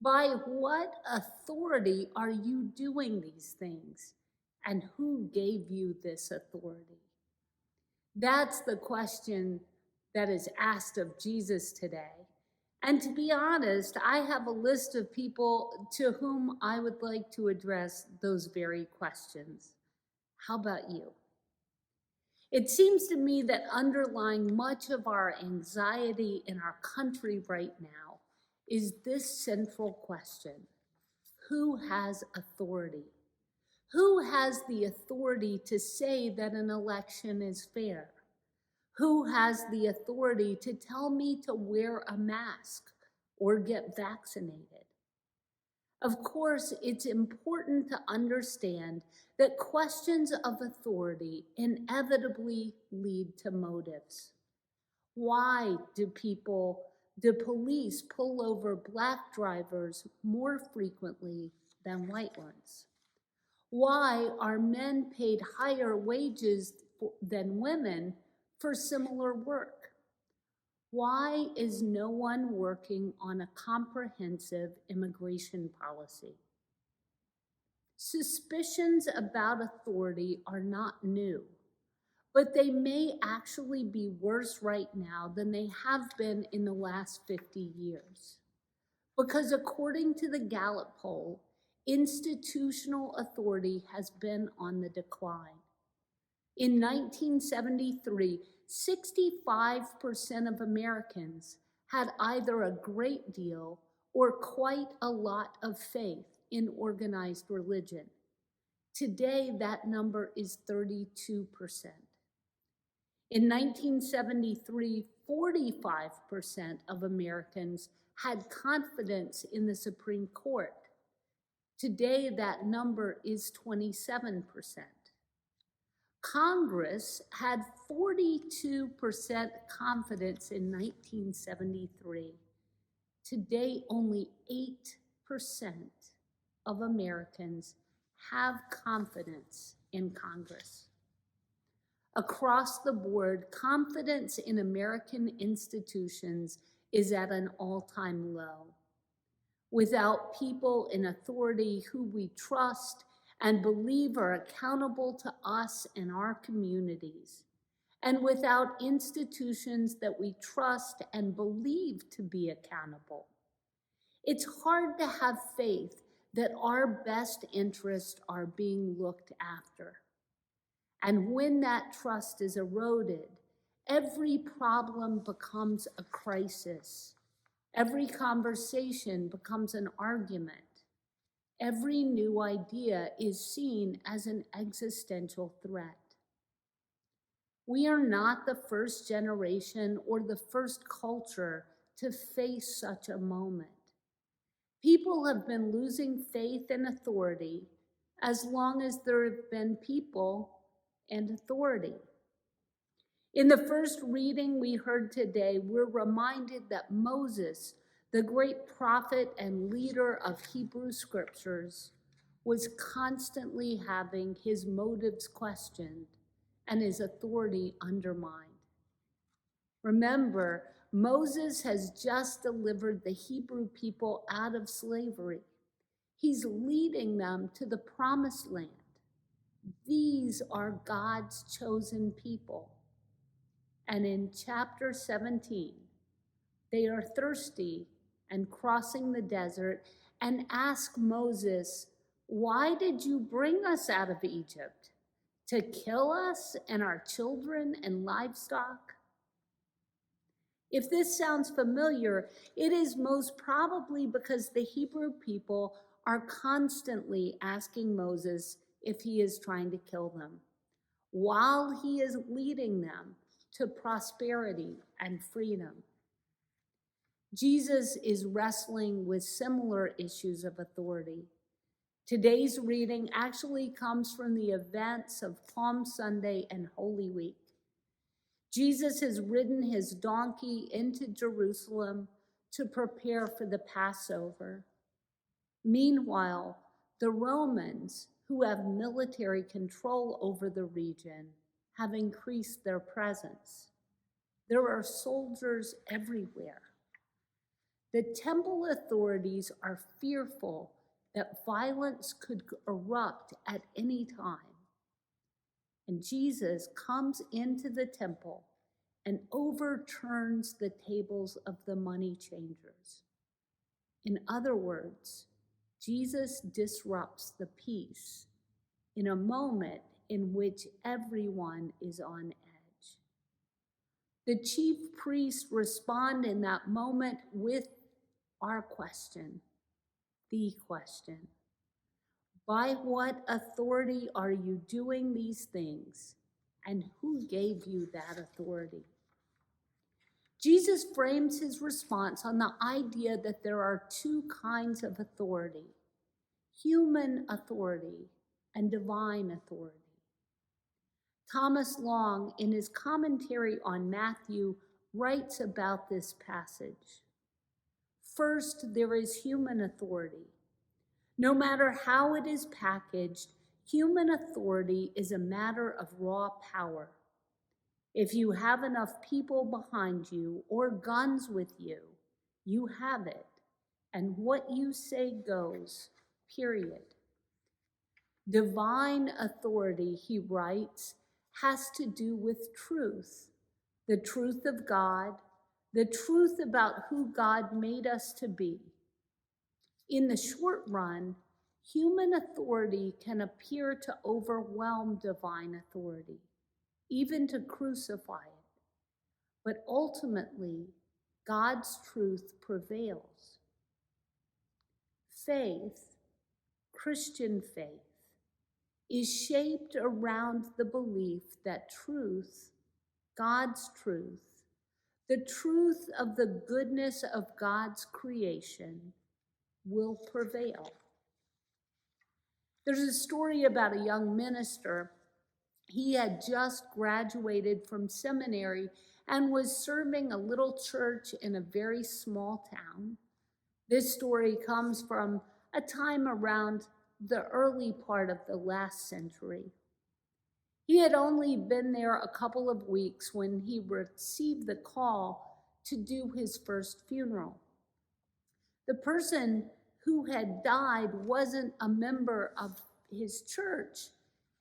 By what authority are you doing these things? And who gave you this authority? That's the question that is asked of Jesus today. And to be honest, I have a list of people to whom I would like to address those very questions. How about you? It seems to me that underlying much of our anxiety in our country right now is this central question: who has authority? Who has the authority to say that an election is fair? Who has the authority to tell me to wear a mask or get vaccinated? Of course, it's important to understand that questions of authority inevitably lead to motives. Why do police pull over Black drivers more frequently than white ones? Why are men paid higher wages than women for similar work? Why is no one working on a comprehensive immigration policy? Suspicions about authority are not new, but they may actually be worse right now than they have been in the last 50 years. Because according to the Gallup poll, institutional authority has been on the decline. In 1973, 65% of Americans had either a great deal or quite a lot of faith in organized religion. Today, that number is 32%. In 1973, 45% of Americans had confidence in the Supreme Court. Today, that number is 27%. Congress had 42% confidence in 1973. Today, only 8% of Americans have confidence in Congress. Across the board, confidence in American institutions is at an all-time low. Without people in authority who we trust and believe are accountable to us and our communities, and without institutions that we trust and believe to be accountable, it's hard to have faith that our best interests are being looked after. And when that trust is eroded, every problem becomes a crisis. Every conversation becomes an argument. Every new idea is seen as an existential threat. We are not the first generation or the first culture to face such a moment. People have been losing faith in authority as long as there have been people and authority. In the first reading we heard today, we're reminded that Moses, the great prophet and leader of Hebrew scriptures, was constantly having his motives questioned and his authority undermined. Remember, Moses has just delivered the Hebrew people out of slavery. He's leading them to the promised land. These are God's chosen people. And in chapter 17, they are thirsty and crossing the desert and ask Moses, "Why did you bring us out of Egypt? To kill us and our children and livestock?" If this sounds familiar, it is most probably because the Hebrew people are constantly asking Moses if he is trying to kill them, while he is leading them to prosperity and freedom. Jesus is wrestling with similar issues of authority. Today's reading actually comes from the events of Palm Sunday and Holy Week. Jesus has ridden his donkey into Jerusalem to prepare for the Passover. Meanwhile, the Romans, who have military control over the region, have increased their presence. There are soldiers everywhere. The temple authorities are fearful that violence could erupt at any time. And Jesus comes into the temple and overturns the tables of the money changers. In other words, Jesus disrupts the peace in a moment in which everyone is on edge. The chief priests respond in that moment with our question, the question. By what authority are you doing these things? And who gave you that authority? Jesus frames his response on the idea that there are two kinds of authority: human authority and divine authority. Thomas Long, in his commentary on Matthew, writes about this passage. First, there is human authority. No matter how it is packaged, human authority is a matter of raw power. If you have enough people behind you or guns with you, you have it, and what you say goes, period. Divine authority, he writes, has to do with truth, the truth of God, the truth about who God made us to be. In the short run, human authority can appear to overwhelm divine authority, even to crucify it. But ultimately, God's truth prevails. Faith, Christian faith, is shaped around the belief that truth, God's truth, the truth of the goodness of God's creation, will prevail. There's a story about a young minister. He had just graduated from seminary and was serving a little church in a very small town. This story comes from a time around the early part of the last century. He had only been there a couple of weeks when he received the call to do his first funeral. The person who had died wasn't a member of his church,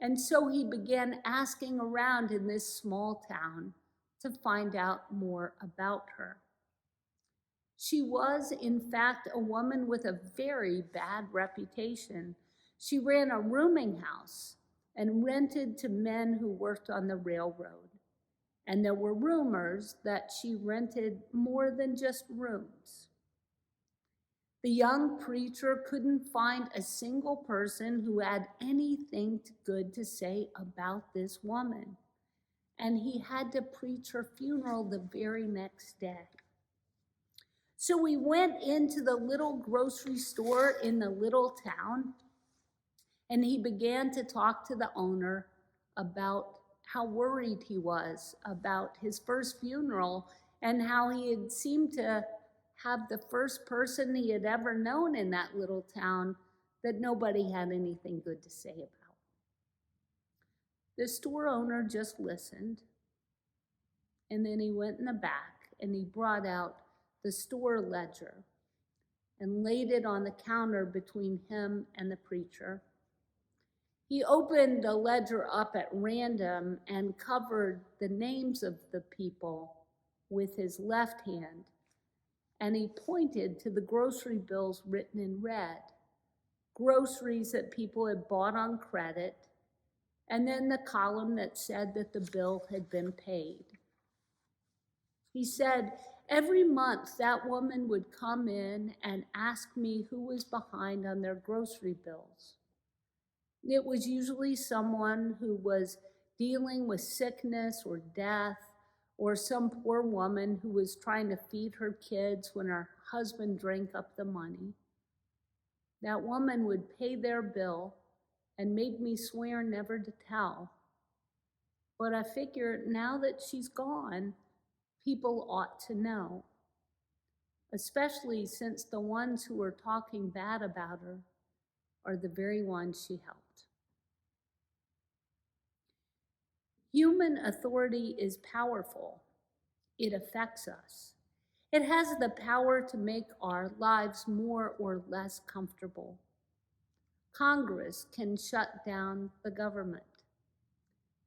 and so he began asking around in this small town to find out more about her. She was, in fact, a woman with a very bad reputation. She ran a rooming house and rented to men who worked on the railroad. And there were rumors that she rented more than just rooms. The young preacher couldn't find a single person who had anything good to say about this woman, and he had to preach her funeral the very next day. So we went into the little grocery store in the little town, and he began to talk to the owner about how worried he was about his first funeral and how he had seemed to have the first person he had ever known in that little town that nobody had anything good to say about. The store owner just listened, and then he went in the back and he brought out the store ledger and laid it on the counter between him and the preacher. He opened the ledger up at random and covered the names of the people with his left hand, and he pointed to the grocery bills written in red, groceries that people had bought on credit, and then the column that said that the bill had been paid. He said, every month that woman would come in and ask me who was behind on their grocery bills. It was usually someone who was dealing with sickness or death, or some poor woman who was trying to feed her kids when her husband drank up the money. That woman would pay their bill and made me swear never to tell. But I figure now that she's gone, people ought to know, especially since the ones who are talking bad about her are the very ones she helped. Human authority is powerful. It affects us. It has the power to make our lives more or less comfortable. Congress can shut down the government.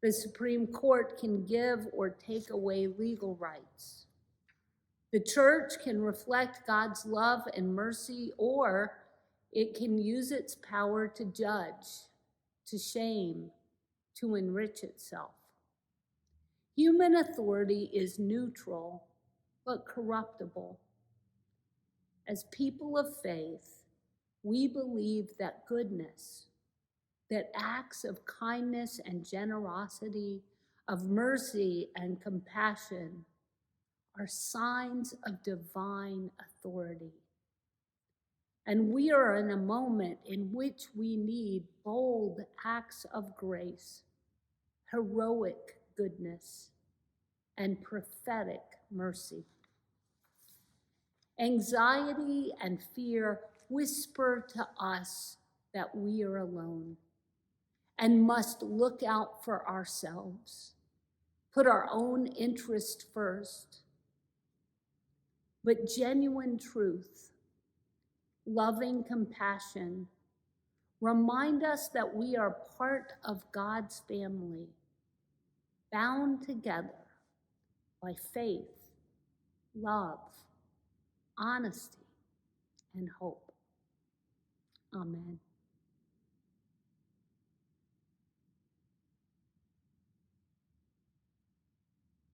The Supreme Court can give or take away legal rights. The church can reflect God's love and mercy, or it can use its power to judge, to shame, to enrich itself. Human authority is neutral, but corruptible. As people of faith, we believe that goodness, that acts of kindness and generosity, of mercy and compassion, are signs of divine authority. And we are in a moment in which we need bold acts of grace, heroic goodness, and prophetic mercy. Anxiety and fear whisper to us that we are alone and must look out for ourselves, put our own interest first. But genuine truth, loving compassion, remind us that we are part of God's family, bound together by faith, love, honesty, and hope. Amen.